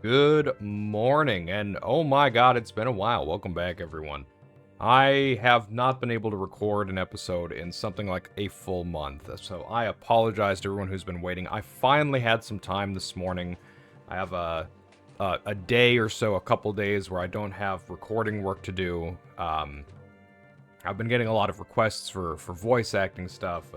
Good morning, and oh my god, it's been a while. Welcome back, everyone. I have not been able to record an episode in something like a full month, so I apologize to everyone who's been waiting. I finally had some time this morning. I have a day or so, a couple days where I don't have recording work to do. I've been getting a lot of requests for voice acting stuff,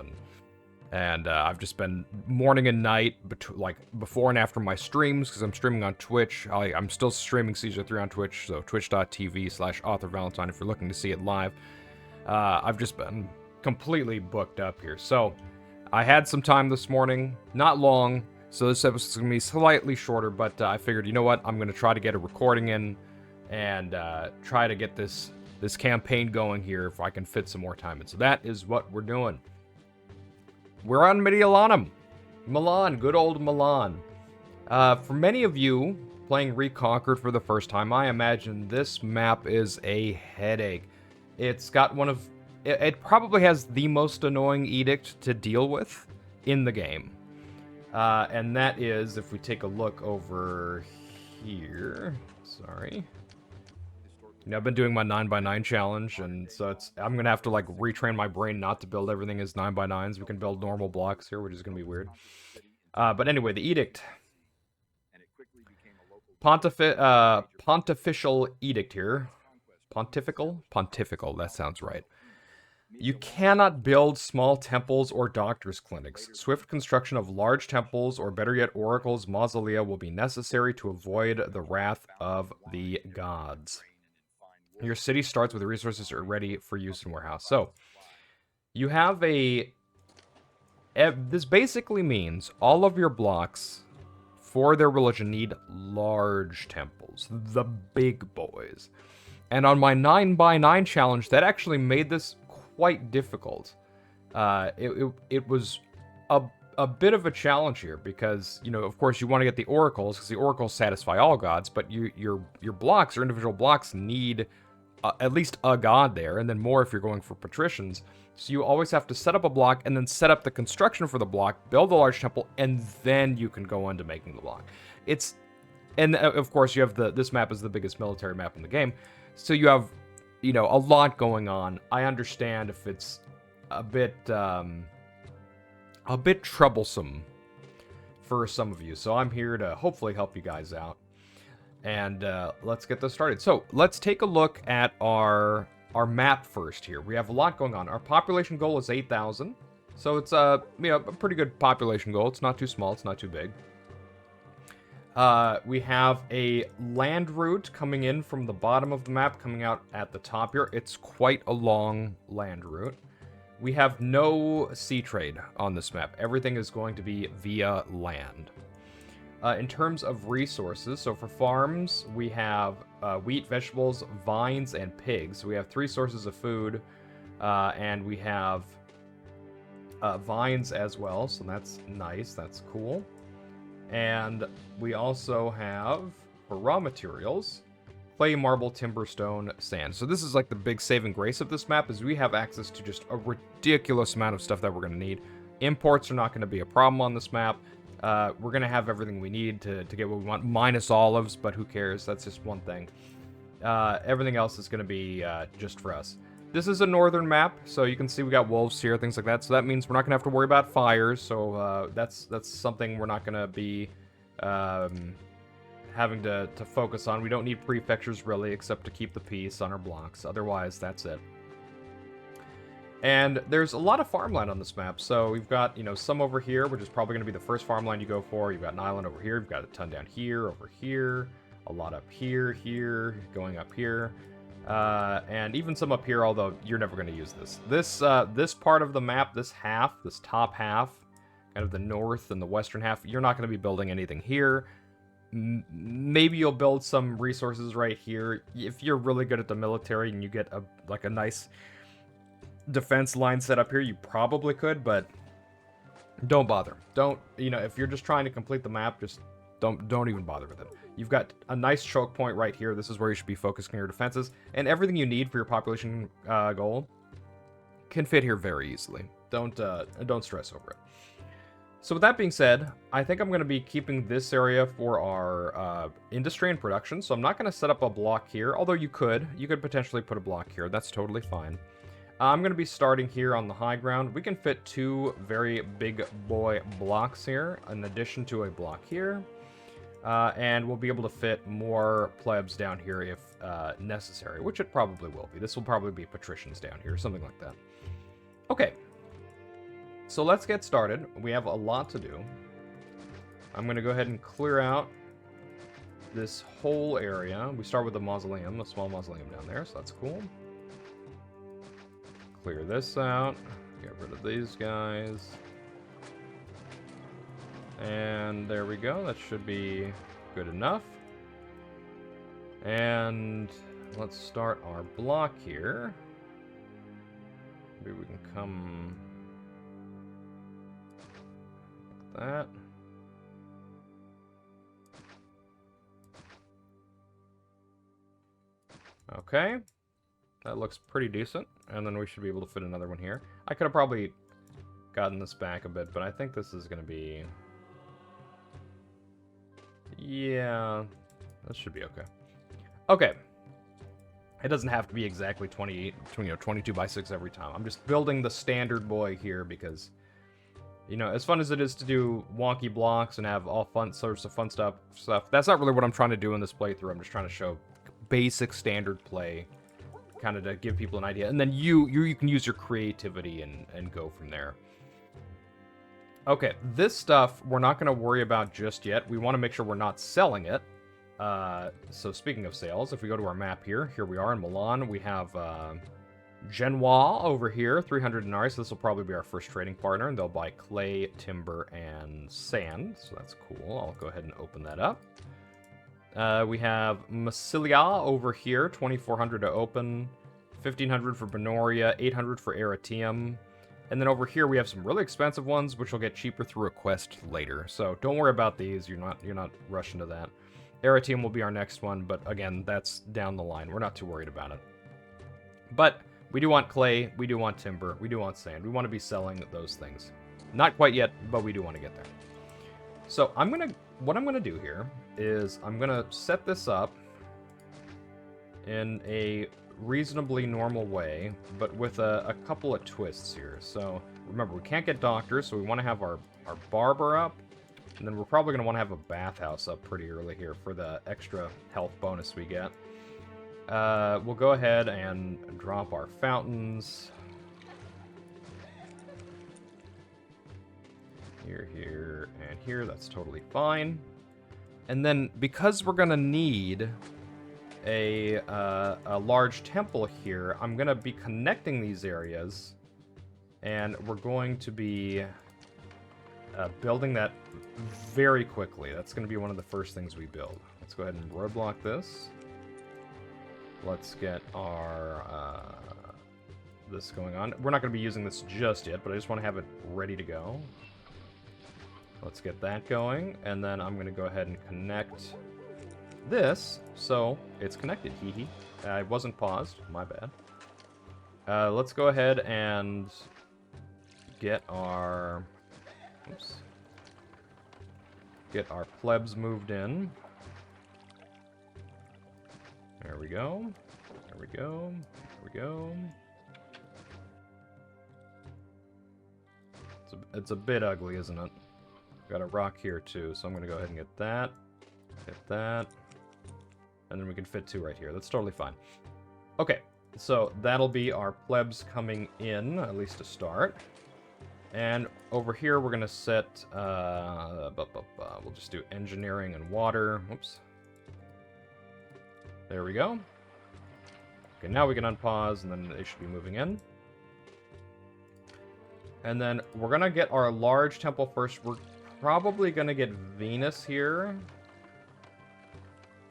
and I've just been morning and night, like before and after my streams, because I'm streaming on Twitch. I'm still streaming Season 3 on Twitch, so twitch.tv/authorvalentine if you're looking to see it live. I've just been completely booked up here. So I had some time this morning, not long, so this episode's going to be slightly shorter, but I figured, you know what, I'm going to try to get a recording in and try to get this campaign going here if I can fit some more time in. So that is what we're doing. We're on Milan, good old Milan. For many of you playing Reconquered for the first time, I imagine this map is a headache. It's got one of... It probably has the most annoying edict to deal with in the game. And that is, if we take a look over here... Sorry. You know, I've been doing my 9x9 challenge, and so I'm gonna have to like retrain my brain not to build everything as 9x9s. We can build normal blocks here, which is gonna be weird. But anyway, the edict. Pontifical edict here. Pontifical, that sounds right. You cannot build small temples or doctors' clinics. Swift construction of large temples, or better yet, oracles' mausolea, will be necessary to avoid the wrath of the gods. Your city starts with the resources that are ready for use in warehouse. So, you have this basically means all of your blocks for their religion need large temples, the big boys. And on my 9x9 challenge, that actually made this quite difficult. It was a bit of a challenge here because, you know, of course you want to get the oracles because the oracles satisfy all gods, but your blocks, your individual blocks need at least a god there, and then more if you're going for patricians. So you always have to set up a block and then set up the construction for the block, build a large temple, and then you can go on to making the block. And of course you have this map is the biggest military map in the game, so you have, you know, a lot going on. I understand if it's a bit troublesome for some of you, so I'm here to hopefully help you guys out. And let's get this started. So let's take a look at our map first here. We have a lot going on. Our population goal is 8,000. So it's a pretty good population goal. It's not too small. It's not too big. We have a land route coming in from the bottom of the map, coming out at the top here. It's quite a long land route. We have no sea trade on this map. Everything is going to be via land. In terms of resources, so for farms, we have wheat, vegetables, vines, and pigs. We have 3 sources of food, and we have vines as well, so that's nice, that's cool. And we also have, for raw materials, clay, marble, timber, stone, sand. So this is like the big saving grace of this map, is we have access to just a ridiculous amount of stuff that we're going to need. Imports are not going to be a problem on this map. We're going to have everything we need to get what we want, minus olives, but who cares? That's just one thing. Everything else is going to be just for us. This is a northern map, so you can see we got wolves here, things like that. So that means we're not going to have to worry about fires, so that's something we're not going to be having to focus on. We don't need prefectures, really, except to keep the peace on our blocks. Otherwise, that's it. And there's a lot of farmland on this map, so we've got, you know, some over here, which is probably going to be the first farmland you go for. You've got an island over here, you've got a ton down here, over here, a lot up here, going up here, and even some up here, although you're never going to use this. This part of the map, this top half, kind of the north and the western half, you're not going to be building anything here. Maybe you'll build some resources right here. If you're really good at the military and you get a nice defense line set up here, you probably could, but don't bother. Don't, you know, if you're just trying to complete the map, just don't even bother with it. You've got a nice choke point right here. This is where you should be focusing your defenses, and everything you need for your population goal can fit here very easily. Don't stress over it. So with that being said, I think I'm going to be keeping this area for our industry and production. So I'm not going to set up a block here, although you could. You could potentially put a block here. That's totally fine. I'm going to be starting here on the high ground. We can fit 2 very big boy blocks here, in addition to a block here. And we'll be able to fit more plebs down here if necessary, which it probably will be. This will probably be patricians down here, something like that. Okay. So let's get started. We have a lot to do. I'm going to go ahead and clear out this whole area. We start with the mausoleum, a small mausoleum down there, so that's cool. Clear this out. Get rid of these guys. And there we go. That should be good enough. And let's start our block here. Maybe we can come like that. Okay. That looks pretty decent. And then we should be able to fit another one here. I could have probably gotten this back a bit, but I think this is going to be... Yeah, that should be okay. Okay. It doesn't have to be exactly 22 by 6 every time. I'm just building the standard boy here because, you know, as fun as it is to do wonky blocks and have all fun sorts of fun stuff, that's not really what I'm trying to do in this playthrough. I'm just trying to show basic standard play, kind of to give people an idea. And then you can use your creativity and go from there. Okay, this stuff we're not going to worry about just yet. We want to make sure we're not selling it. So speaking of sales, if we go to our map here we are in Milan. We have Genoa over here, 300 denarii. So this will probably be our first trading partner, and they'll buy clay, timber, and sand. So that's cool. I'll go ahead and open that up. We have Massilia over here, 2,400 to open, 1,500 for Benoria, 800 for Areium. And then over here we have some really expensive ones, which will get cheaper through a quest later. So don't worry about these. You're not rushing to that. Areium will be our next one, but again, that's down the line. We're not too worried about it. But we do want clay, we do want timber, we do want sand. We want to be selling those things. Not quite yet, but we do want to get there. So what I'm gonna do here is I'm gonna set this up in a reasonably normal way, but with a couple of twists here. So remember, we can't get doctors, so we want to have our barber up, and then we're probably going to want to have a bathhouse up pretty early here for the extra health bonus we get. We'll go ahead and drop our fountains here, and here. That's totally fine. And then because we're going to need a large temple here, I'm going to be connecting these areas, and we're going to be building that very quickly. That's going to be one of the first things we build. Let's go ahead and roadblock this. Let's get our this going on. We're not going to be using this just yet, but I just want to have it ready to go. Let's get that going, and then I'm going to go ahead and connect this, so it's connected. Hee hee. I wasn't paused. My bad. Let's go ahead and get our... Oops. Get our plebs moved in. There we go. There we go. There we go. It's a bit ugly, isn't it? Got a rock here too, so I'm going to go ahead and get that. Get that. And then we can fit 2 right here. That's totally fine. Okay, so that'll be our plebs coming in, at least to start. And over here, we're going to set... we'll just do engineering and water. Whoops. There we go. Okay, now we can unpause, and then they should be moving in. And then we're going to get our large temple first. We're probably going to get Venus here.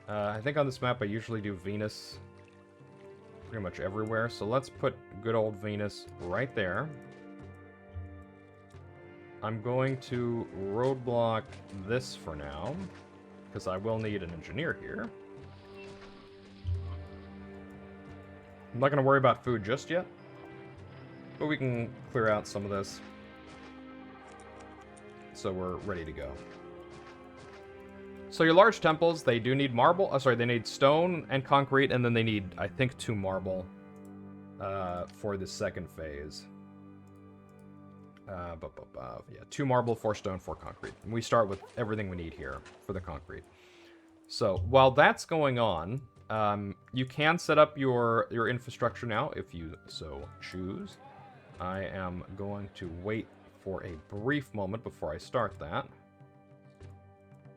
I think on this map I usually do Venus pretty much everywhere. So let's put good old Venus right there. I'm going to roadblock this for now, because I will need an engineer here. I'm not going to worry about food just yet, but we can clear out some of this. so we're ready to go. So your large temples, they do need marble. Oh, sorry, they need stone and concrete, and then they need, I think, 2 marble for the second phase. Yeah, 2 marble, 4 stone, 4 concrete. And we start with everything we need here for the concrete. So while that's going on, you can set up your infrastructure now if you so choose. I am going to wait for a brief moment before I start that.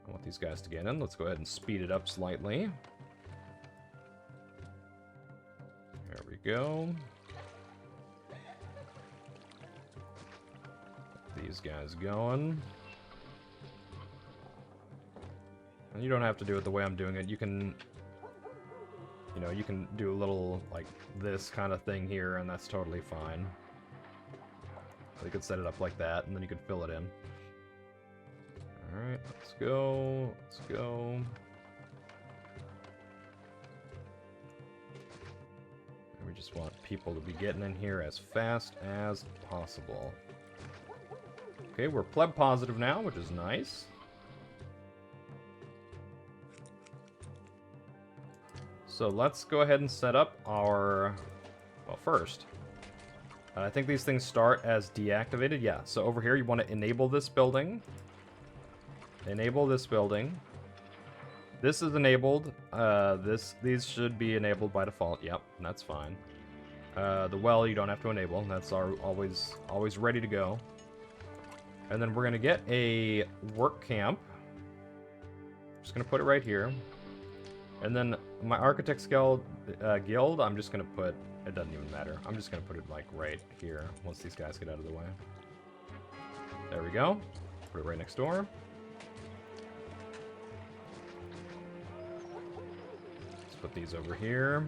I want these guys to get in. Let's go ahead and speed it up slightly. There we go. These guys going. And you don't have to do it the way I'm doing it. You can, you know, you can do a little, like, this kind of thing here, and that's totally fine. So you could set it up like that, and then you could fill it in. Alright, let's go. Let's go. And we just want people to be getting in here as fast as possible. Okay, we're pleb positive now, which is nice. So let's go ahead and set up our... Well, first, I think these things start as deactivated. Yeah, so over here you want to enable this building. Enable this building. This is enabled. These should be enabled by default. Yep, that's fine. The well you don't have to enable. That's always ready to go. And then we're gonna get a work camp. Just gonna put it right here. And then my Architects Guild, I'm just gonna put. It doesn't even matter. I'm just gonna put it like right here once these guys get out of the way. There we go. Put it right next door. Let's put these over here.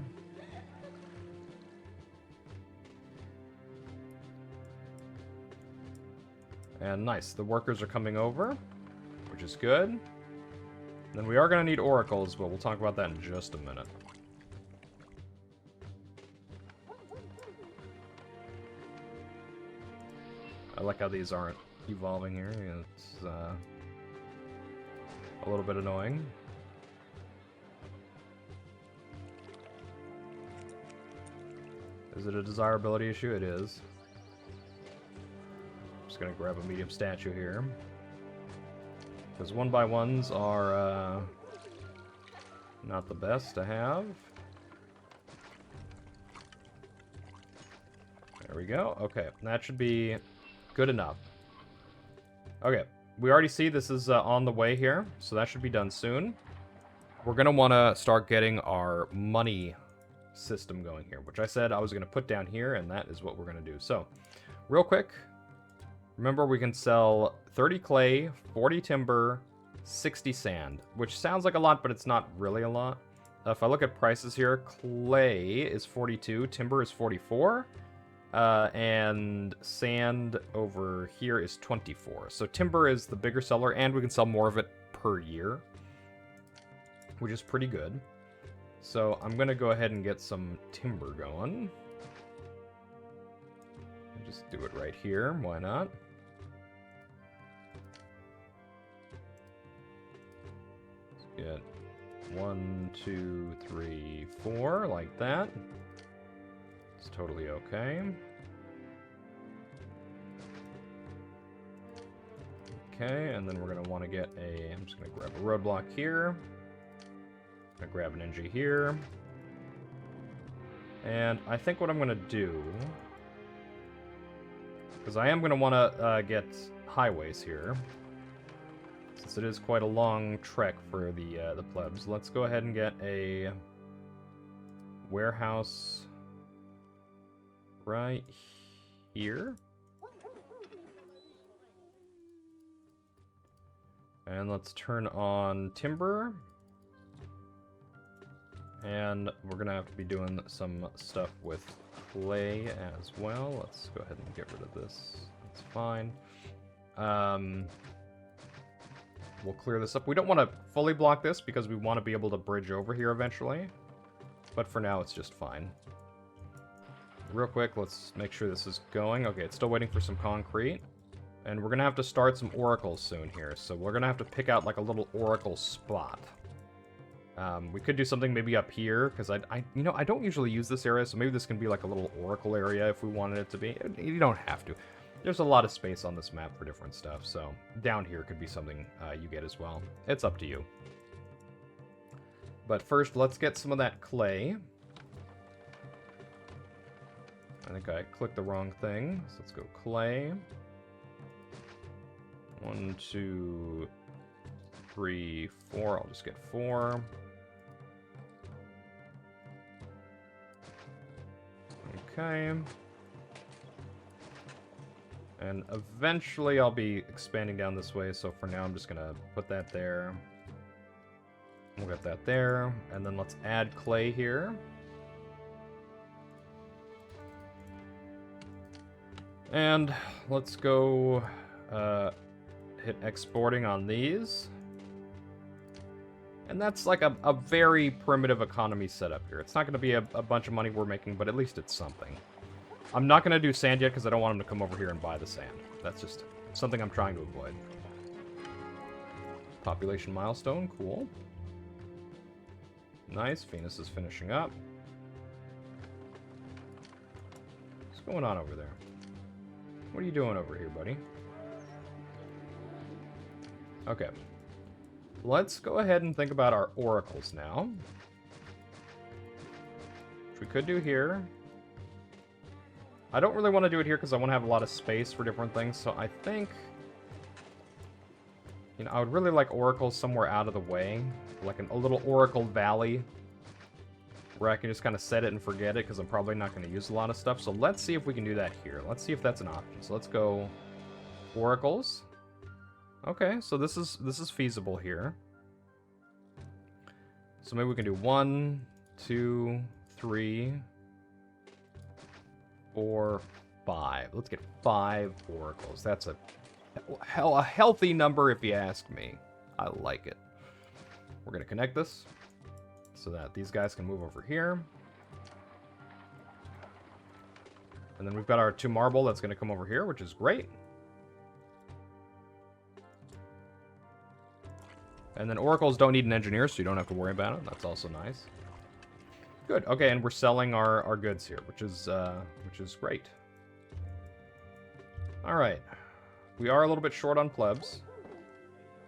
And nice, the workers are coming over, which is good. Then we are going to need oracles, but we'll talk about that in just a minute. I like how these aren't evolving here. It's a little bit annoying. Is it a desirability issue? It is. Just gonna grab a medium statue here. Because 1x1s are not the best to have. There we go. Okay, that should be good enough. Okay, we already see this is on the way here, so that should be done soon. We're gonna want to start getting our money system going here, which I said I was gonna put down here, and that is what we're gonna do. So, real quick. Remember, we can sell 30 clay, 40 timber, 60 sand, which sounds like a lot, but it's not really a lot. If I look at prices here, clay is 42, timber is 44, and sand over here is 24. So timber is the bigger seller, and we can sell more of it per year, which is pretty good. So I'm going to go ahead and get some timber going. Just do it right here, why not? Get 1, 2, 3, 4, like that. It's totally okay. Okay, and then we're gonna want to get a. I'm just gonna grab a roadblock here. Gonna grab an NG here. And I think what I'm gonna do, because I am gonna want to get highways here. Since it is quite a long trek for the plebs, let's go ahead and get a warehouse right here. And let's turn on timber. And we're gonna have to be doing some stuff with clay as well. Let's go ahead and get rid of this. That's fine. We'll clear this up. We don't want to fully block this because we want to be able to bridge over here eventually. But for now, it's just fine. Real quick, let's make sure this is going. Okay, it's still waiting for some concrete. And we're going to have to start some oracles soon here. So we're going to have to pick out like a little oracle spot. We could do something maybe up here, because you know, I don't usually use this area, so maybe this can be like a little oracle area if we wanted it to be. You don't have to. There's a lot of space on this map for different stuff, so down here could be something you get as well. It's up to you. But first, let's get some of that clay. I think I clicked the wrong thing, so let's go clay. 1, 2, 3, 4. I'll just get 4. Okay. And eventually I'll be expanding down this way, so for now I'm just gonna put that there. We'll get that there, and then let's add clay here. And let's go hit exporting on these. And that's like a very primitive economy setup here. It's not going to be a bunch of money we're making, but at least it's something. I'm not going to do sand yet because I don't want them to come over here and buy the sand. That's just something I'm trying to avoid. Population milestone, cool. Nice, Venus is finishing up. What's going on over there? What are you doing over here, buddy? Okay. Let's go ahead and think about our oracles now. Which we could do here. I don't really want to do it here because I want to have a lot of space for different things, so I think... You know, I would really like oracles somewhere out of the way. Like a little oracle valley. Where I can just kind of set it and forget it because I'm probably not going to use a lot of stuff. So let's see if we can do that here. Let's see if that's an option. So let's go oracles. Okay, so this is feasible here. So maybe we can do 1, 2, 3, 4, 5. Let's get 5 oracles. That's a healthy number if you ask me. I like it. We're going to connect this so that these guys can move over here. And then we've got our 2 marble that's going to come over here, which is great. And then oracles don't need an engineer, so you don't have to worry about it. That's also nice. Good. Okay, and we're selling our goods here, which is great. All right. We are a little bit short on plebs.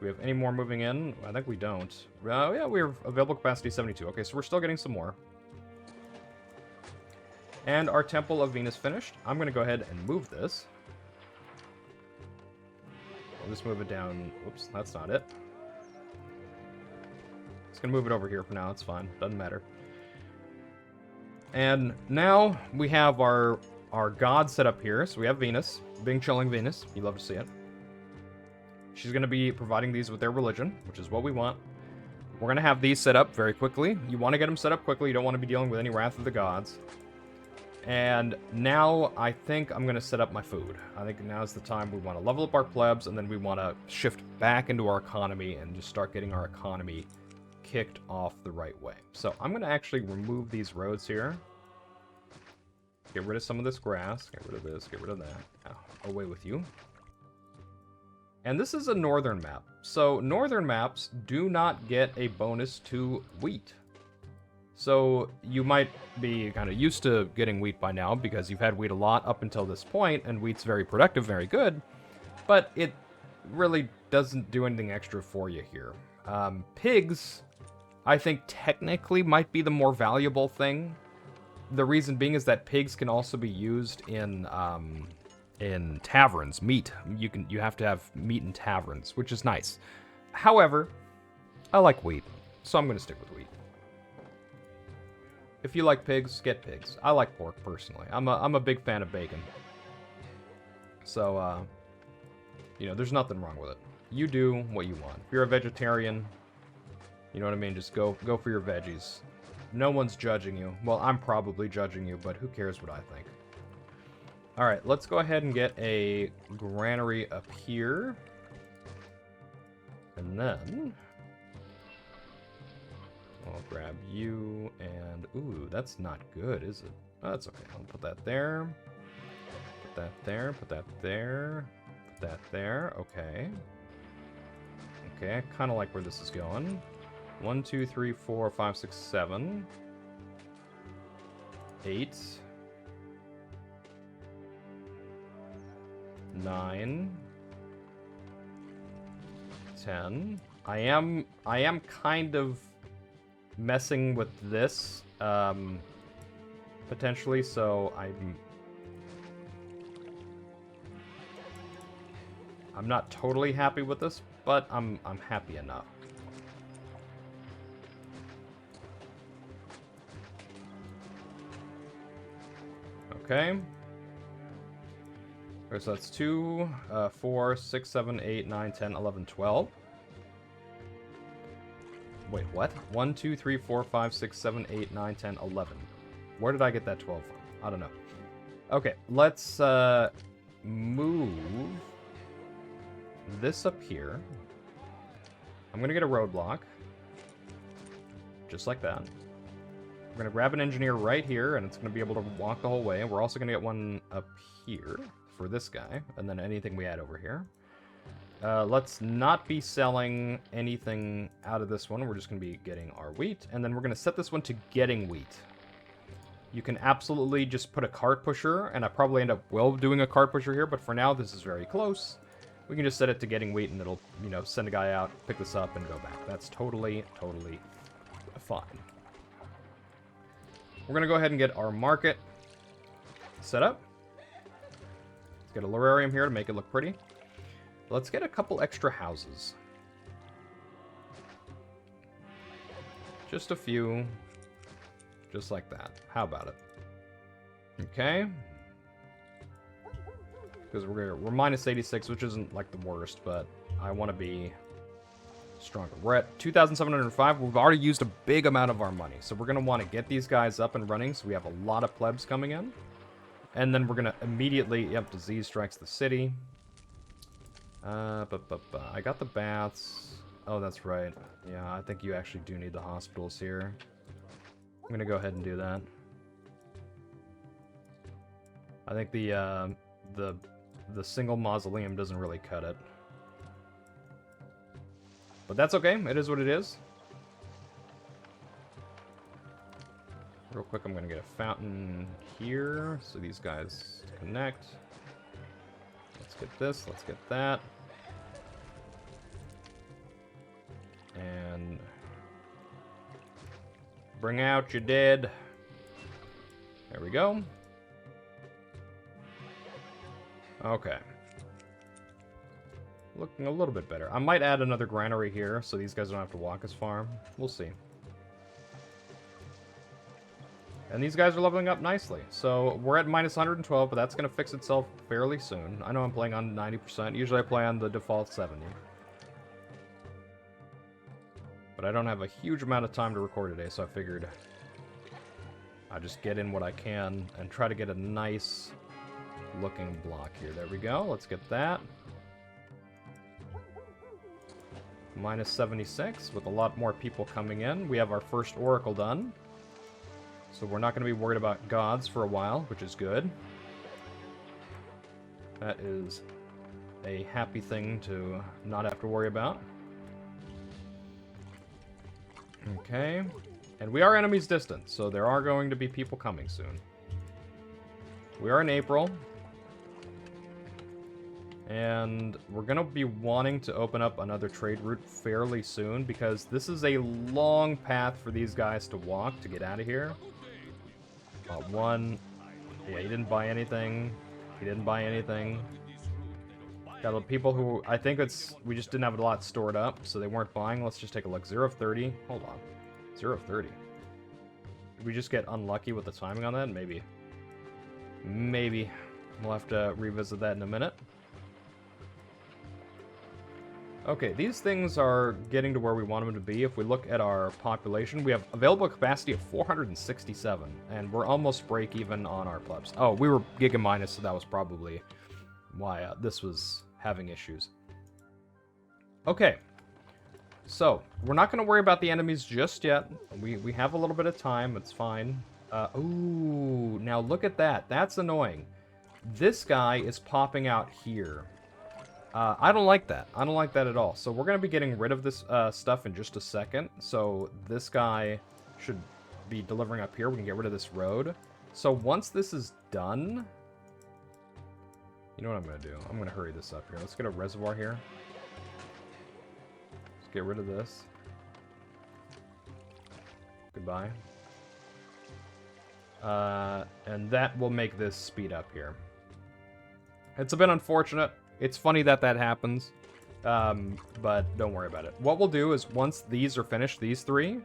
Do we have any more moving in? I think we don't. Yeah, we have available capacity 72. Okay, so we're still getting some more. And our Temple of Venus finished. I'm going to go ahead and move this. I'll just move it down. Oops, that's not it. Just going to move it over here for now. It's fine. Doesn't matter. And now we have our god set up here. So we have Venus. Bing chilling Venus. You love to see it. She's going to be providing these with their religion, which is what we want. We're going to have these set up very quickly. You want to get them set up quickly. You don't want to be dealing with any Wrath of the Gods. And now I think I'm going to set up my food. I think now's the time we want to level up our plebs, and then we want to shift back into our economy and just start getting our economy kicked off the right way. So I'm going to actually remove these roads here. Get rid of some of this grass. Get rid of this. Get rid of that. Oh, away with you. And this is a northern map. So northern maps do not get a bonus to wheat. So you might be kind of used to getting wheat by now because you've had wheat a lot up until this point, and wheat's very productive, very good. But it really doesn't do anything extra for you here. Pigs, I think technically might be the more valuable thing. The reason being is that pigs can also be used in taverns. Meat. You have to have meat in taverns, which is nice. However, I like wheat, so I'm going to stick with wheat. If you like pigs, get pigs. I like pork personally. I'm a big fan of bacon. So you know, there's nothing wrong with it. You do what you want. If you're a vegetarian, you know what I mean, just go for your veggies. No one's judging you. Well, I'm probably judging you, but who cares what I think? Alright, let's go ahead and get a granary up here. And then I'll grab you and... Ooh, that's not good, is it? Oh, that's okay. I'll put that there. Put that there. Put that there. Put that there. Okay. Okay, I kind of like where this is going. 1, 2, 3, 4, 5, 6, 7. 8. 9. 10. I am kind of messing with this, potentially, so I'm not totally happy with this, but I'm happy enough. Okay. Okay, so that's 2, 4, 6, 7, 8, 9, 10, 11, 12. Wait, what? 1, 2, 3, 4, 5, 6, 7, 8, 9, 10, 11. Where did I get that 12 from? I don't know. Okay, let's move this up here. I'm going to get a roadblock. Just like that. We're going to grab an engineer right here, and it's going to be able to walk the whole way. We're also going to get one up here for this guy, and then anything we add over here. Let's not be selling anything out of this one. We're just going to be getting our wheat, and then we're going to set this one to getting wheat. You can absolutely just put a cart pusher, and I probably end up doing a cart pusher here, but for now, this is very close. We can just set it to getting wheat, and it'll, you know, send a guy out, pick this up, and go back. That's totally fine. We're going to go ahead and get our market set up. Let's get a Areium here to make it look pretty. Let's get a couple extra houses. Just a few. Just like that. How about it? Okay. Because we're minus 86, which isn't like the worst, but I want to be stronger. We're at 2,705. We've already used a big amount of our money, so we're going to want to get these guys up and running, so we have a lot of plebs coming in. And then we're going to immediately... Yep, disease strikes the city. I got the baths. Oh, that's right. Yeah, I think you actually do need the hospitals here. I'm going to go ahead and do that. I think the single mausoleum doesn't really cut it. But that's okay. It is what it is. Real quick, I'm going to get a fountain here so these guys connect. Let's get this. Let's get that. And bring out your dead. There we go. Okay. Looking a little bit better. I might add another granary here so these guys don't have to walk as far. We'll see. And these guys are leveling up nicely. So we're at minus 112, but that's going to fix itself fairly soon. I know I'm playing on 90%. Usually I play on the default 70. But I don't have a huge amount of time to record today, so I figured I'd just get in what I can and try to get a nice looking block here. There we go. Let's get that. Minus 76 with a lot more people coming in. We have our first oracle done. So we're not going to be worried about gods for a while, which is good. That is a happy thing to not have to worry about. Okay. And we are enemies distant, so there are going to be people coming soon. We are in April. And we're going to be wanting to open up another trade route fairly soon, because this is a long path for these guys to walk to get out of here. One, yeah, he didn't buy anything. He didn't buy anything. Got people who, I think we just didn't have a lot stored up, so they weren't buying. Let's just take a look. 0 of 30. Hold on. 0 of 30. Did we just get unlucky with the timing on that? Maybe. Maybe. We'll have to revisit that in a minute. Okay, these things are getting to where we want them to be. If we look at our population, we have available capacity of 467, and we're almost break even on our plebs. Oh, we were giga minus, so that was probably why this was having issues. Okay, so we're not going to worry about the enemies just yet. We have a little bit of time. It's fine. Ooh, now look at that. That's annoying. This guy is popping out here. I don't like that. I don't like that at all. So we're going to be getting rid of this stuff in just a second. So this guy should be delivering up here. We can get rid of this road. So once this is done... You know what I'm going to do? I'm going to hurry this up here. Let's get a reservoir here. Let's get rid of this. Goodbye. And that will make this speed up here. It's a bit unfortunate. It's funny that that happens, but don't worry about it. What we'll do is once these are finished, these three,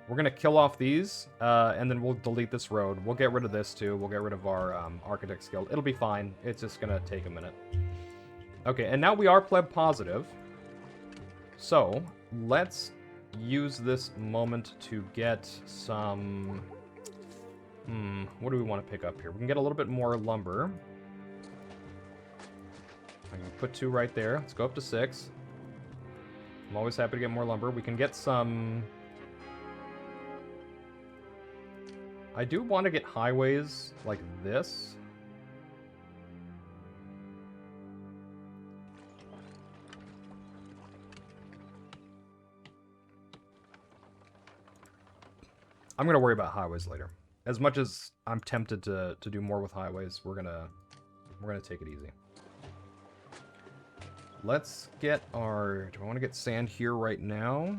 we're going to kill off these, and then we'll delete this road. We'll get rid of this too. We'll get rid of our Architect's Guild. It'll be fine. It's just going to take a minute. Okay, and now we are pleb positive. So, let's use this moment to get some... what do we want to pick up here? We can get a little bit more lumber. I'm going to put 2 right there. Let's go up to 6. I'm always happy to get more lumber. We can get some... I do want to get highways like this. I'm going to worry about highways later. As much as I'm tempted to do more with highways, we're gonna take it easy. Let's get our... Do I want to get sand here right now?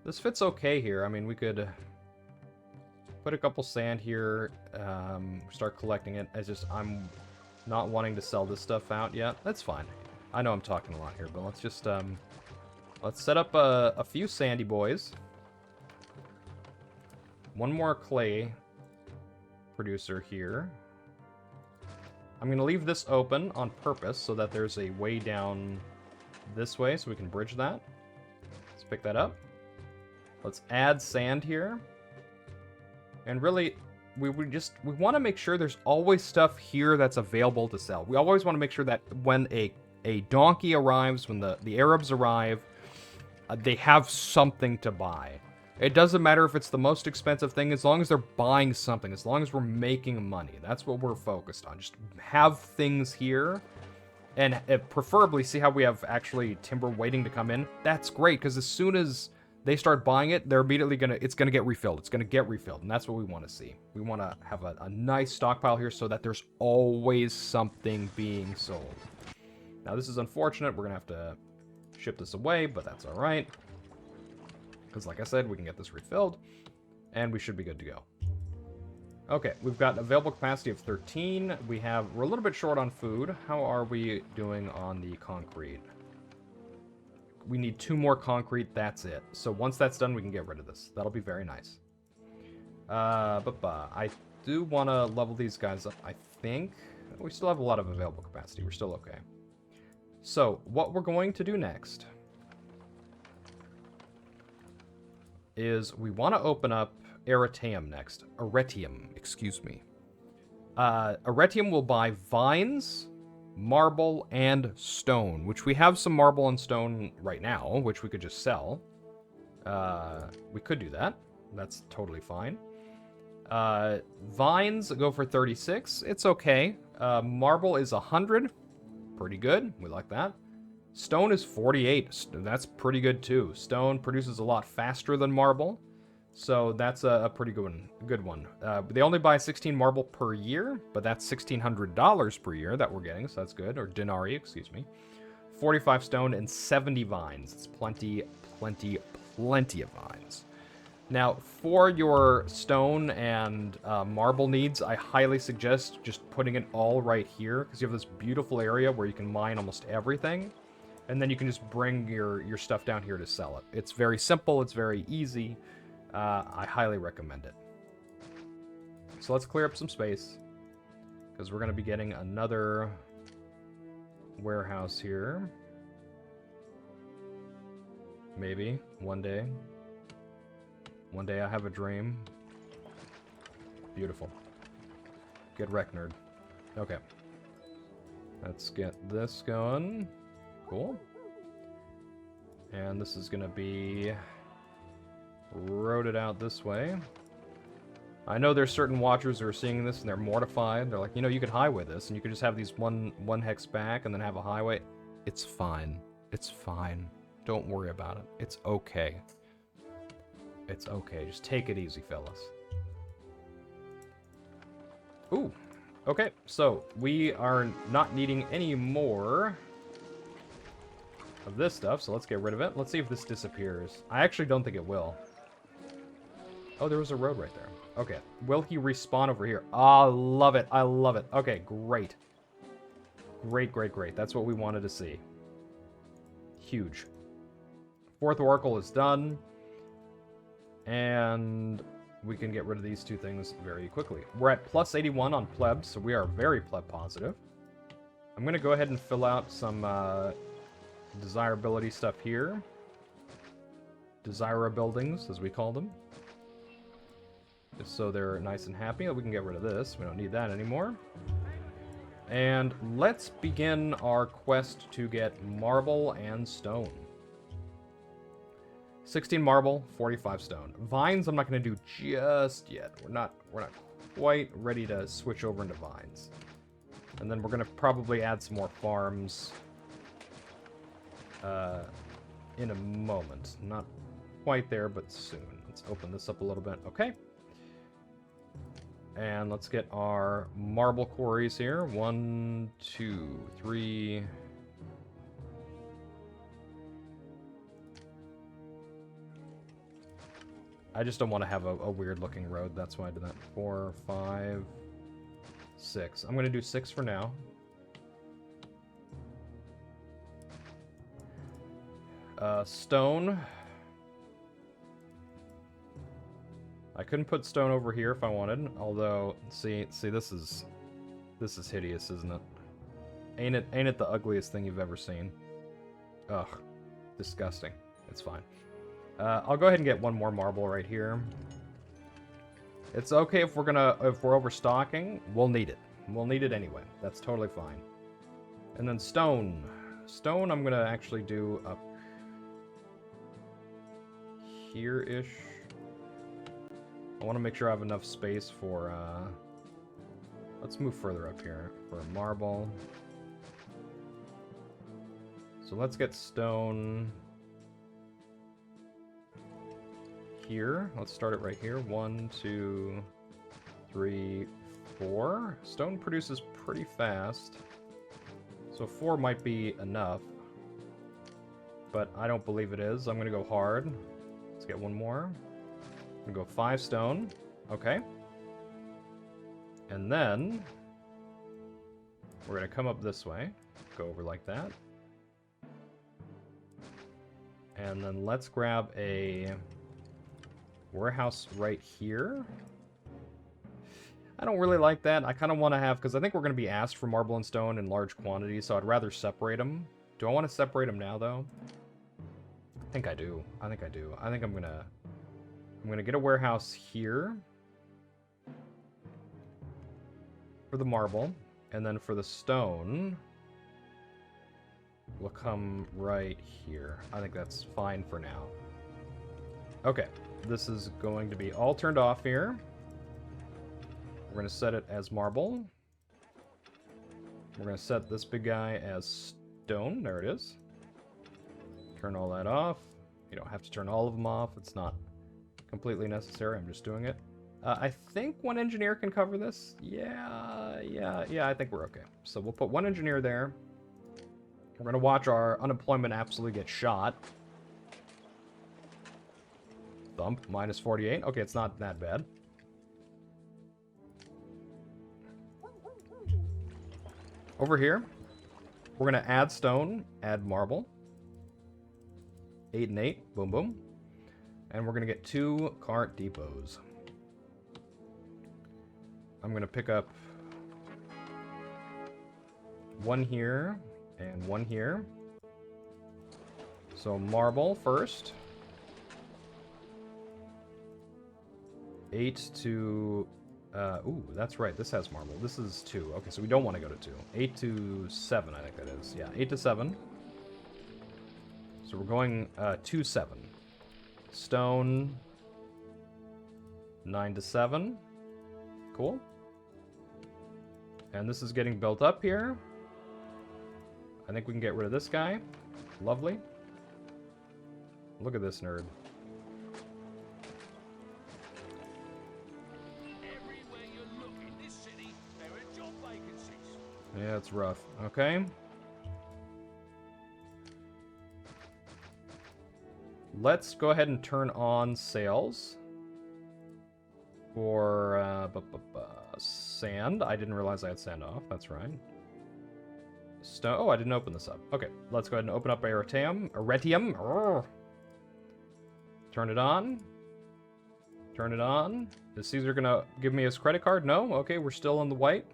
This fits okay here. I mean, we could put a couple sand here, start collecting it. I'm not wanting to sell this stuff out yet. That's fine. I know I'm talking a lot here, but let's just let's set up a few sandy boys. One more clay producer here. I'm going to leave this open on purpose so that there's a way down this way so we can bridge that. Let's pick that up. Let's add sand here. And really, we want to make sure there's always stuff here that's available to sell. We always want to make sure that when a donkey arrives, when the Arabs arrive, they have something to buy. It doesn't matter if it's the most expensive thing, as long as they're buying something, as long as we're making money. That's what we're focused on. Just have things here, and preferably see how we have actually timber waiting to come in. That's great, because as soon as they start buying it, they're immediately it's gonna get refilled. It's gonna get refilled, and that's what we want to see. We want to have a nice stockpile here so that there's always something being sold. Now, this is unfortunate. We're gonna have to ship this away, but that's all right. Because like I said, we can get this refilled, and we should be good to go. Okay, we've got available capacity of 13. We're a little bit short on food. How are we doing on the concrete? We need 2 more concrete, that's it. So once that's done, we can get rid of this. That'll be very nice. I do want to level these guys up, I think. We still have a lot of available capacity. We're still okay. So, what we're going to do next is we want to open up Areium next. Areium, excuse me. Areium will buy vines, marble, and stone, which we have some marble and stone right now, which we could just sell. We could do that. That's totally fine. Vines go for 36. It's okay. Marble is 100. Pretty good. We like that. Stone is 48. That's pretty good too. Stone produces a lot faster than marble, so that's a pretty good one. They only buy 16 marble per year, but that's $1,600 per year that we're getting, so that's good. Or denarii, excuse me. 45 stone and 70 vines. It's plenty of vines. Now, for your stone and marble needs, I highly suggest just putting it all right here, because you have this beautiful area where you can mine almost everything. And then you can just bring your stuff down here to sell it. It's very simple. It's very easy. I highly recommend it. So let's clear up some space, because we're going to be getting another warehouse here. Maybe one day. One day I have a dream. Beautiful. Get Reconquered. Okay. Let's get this going. Cool. And this is going to be roaded out this way. I know there's certain watchers who are seeing this and they're mortified. They're like, you know, you could highway this and you could just have these one hex back and then have a highway. It's fine. It's fine. Don't worry about it. It's okay. It's okay. Just take it easy, fellas. Ooh. Okay, so we are not needing any more of this stuff, so let's get rid of it. Let's see if this disappears. I actually don't think it will. Oh, there was a road right there. Okay. Will he respawn over here? Ah, love it. I love it. Okay, great. Great, great, great. That's what we wanted to see. Huge. Fourth Oracle is done. And we can get rid of these two things very quickly. We're at plus 81 on plebs, so we are very pleb positive. I'm going to go ahead and fill out some desirability stuff here. Desirabuildings, as we call them. Just so they're nice and happy. We can get rid of this. We don't need that anymore. And let's begin our quest to get marble and stone. 16 marble, 45 stone. Vines I'm not going to do just yet. We're not quite ready to switch over into vines. And then we're going to probably add some more farms in a moment. Not quite there, but soon. Let's open this up a little bit. Okay. And let's get our marble quarries here. 1, 2, 3. I just don't want to have a weird looking road. That's why I did that. 4, 5, 6. I'm going to do 6 for now. Stone. I couldn't put stone over here if I wanted, although see this is hideous, isn't it? Ain't it the ugliest thing you've ever seen? Ugh, disgusting. It's fine. I'll go ahead and get one more marble right here. It's okay if we're overstocking. We'll need it. We'll need it anyway. That's totally fine. And then stone. Stone I'm gonna actually do up here-ish. I want to make sure I have enough space for, let's move further up here for marble. So let's get stone here. Let's start it right here. 1, 2, 3, 4. Stone produces pretty fast. So 4 might be enough. But I don't believe it is. I'm going to go hard. Let's get one more. I'm gonna go 5 stone. Okay. And then we're gonna come up this way. Go over like that. And then let's grab a warehouse right here. I don't really like that. I kind of want to have, because I think we're going to be asked for marble and stone in large quantities, so I'd rather separate them. Do I want to separate them now, though? I think I do. I think I do. I think I'm going to get a warehouse here for the marble, and then for the stone, we'll come right here. I think that's fine for now. Okay, this is going to be all turned off here. We're going to set it as marble. We're going to set this big guy as stone. There it is. Turn all that off. You don't have to turn all of them off. It's not completely necessary. I'm just doing it. I think one engineer can cover this. Yeah, I think we're okay. So we'll put one engineer there. We're going to watch our unemployment absolutely get shot. Thump, minus 48. Okay, it's not that bad. Over here, we're going to add stone, add marble. 8 and 8. Boom, boom. And we're going to get 2 cart depots. I'm going to pick up one here and one here. So marble first. 8 to... ooh, that's right. This has marble. This is 2. Okay, so we don't want to go to 2. 8 to 7, I think that is. Yeah, 8 to 7. So we're going 2, 7. Stone. 9 to 7. Cool. And this is getting built up here. I think we can get rid of this guy. Lovely. Look at this nerd. Everywhere you look in this city, there are job vacancies. Yeah, it's rough. Okay. Let's go ahead and turn on sales for sand. I didn't realize I had sand off. That's right. Stone. Oh, I didn't open this up. Okay, let's go ahead and open up Areium. Areium. Turn it on. Turn it on. Is Caesar gonna give me his credit card? No? Okay, we're still in the white.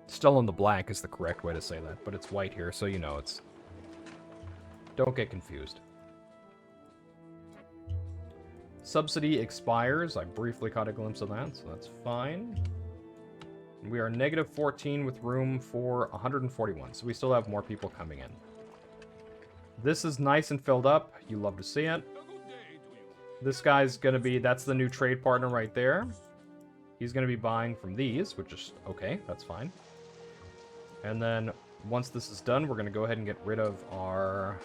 Still in the black is the correct way to say that, but it's white here, so you know it's... Don't get confused. Subsidy expires. I briefly caught a glimpse of that, so that's fine. We are negative 14 with room for 141, so we still have more people coming in. This is nice and filled up. You love to see it. This guy's going to be... That's the new trade partner right there. He's going to be buying from these, which is okay. That's fine. And then once this is done, we're going to go ahead and get rid of our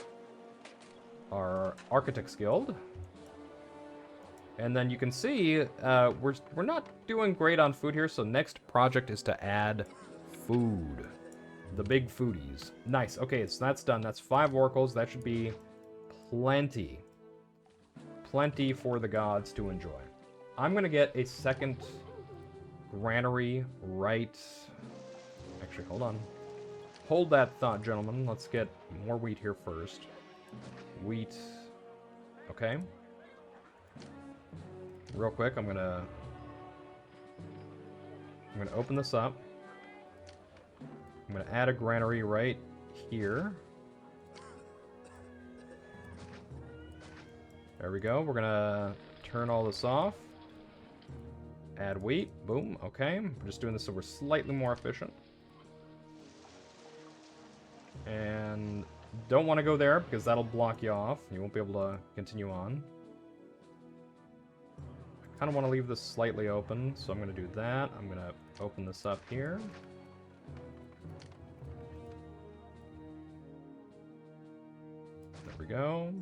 Architects Guild. And then you can see we're not doing great on food here, so next project is to add food. The big foodies. Nice. Okay, so that's done. That's 5 oracles. That should be plenty. Plenty for the gods to enjoy. I'm going to get a second granary right... Actually, hold on. Hold that thought, gentlemen. Let's get more wheat here first. Wheat. Okay. Real quick, I'm gonna open this up. I'm gonna add a granary right here. There we go. We're gonna turn all this off. Add wheat. Boom. Okay. We're just doing this so we're slightly more efficient. And don't want to go there because that'll block you off. You won't be able to continue on. I kind of want to leave this slightly open, so I'm going to do that. I'm going to open this up here. There we go.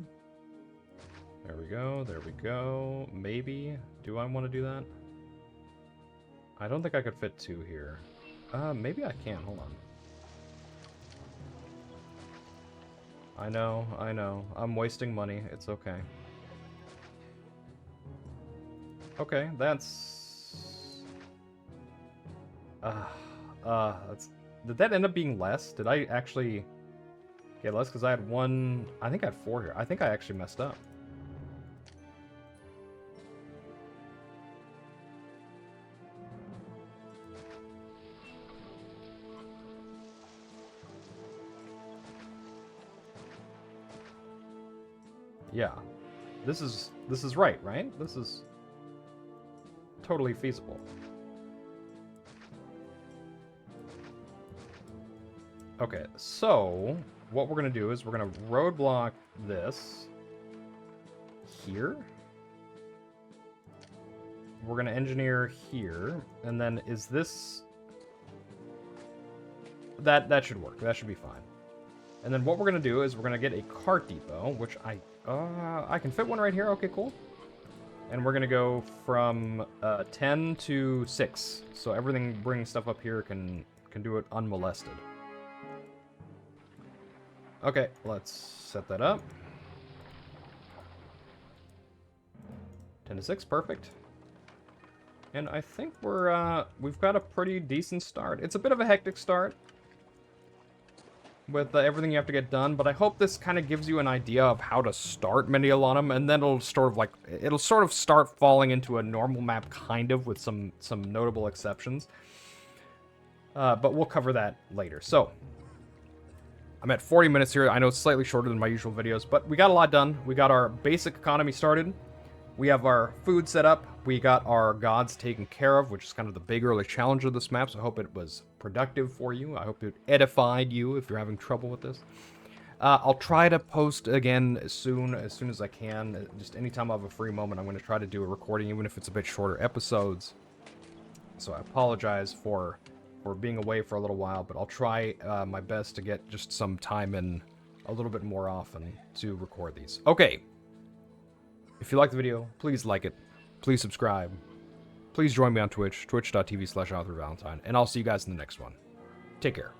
There we go. There we go. Maybe. Do I want to do that? I don't think I could fit 2 here. Maybe I can. Hold on. I know. I'm wasting money. It's okay. Okay, that's... Did that end up being less? Did I actually get less? Because I had 1... I think I had 4 here. I think I actually messed up. Yeah. This is right? This is totally feasible. Okay, so what we're going to do is we're going to roadblock this here. We're going to engineer here, and then is this... That should work. That should be fine. And then what we're going to do is we're going to get a cart depot, which I can fit one right here. Okay, cool. And we're going to go from 10 to 6. So everything bringing stuff up here can do it unmolested. Okay, let's set that up. 10 to 6, perfect. And I think we've got a pretty decent start. It's a bit of a hectic start with everything you have to get done, but I hope this kind of gives you an idea of how to start Mediolanum, and then it'll sort of start falling into a normal map, kind of, with some notable exceptions. But we'll cover that later. So, I'm at 40 minutes here. I know it's slightly shorter than my usual videos, but we got a lot done. We got our basic economy started. We have our food set up. We got our gods taken care of, which is kind of the big early challenge of this map, so I hope it was productive for you. I hope it edified you if you're having trouble with this. I'll try to post again as soon as I can. Just anytime I have a free moment, I'm going to try to do a recording, even if it's a bit shorter episodes. So I apologize for for being away for a little while, but I'll try my best to get just some time in a little bit more often to record these. Okay. If you like the video, please like it. Please subscribe. Please join me on Twitch, twitch.tv/AuthorValentine, and I'll see you guys in the next one. Take care.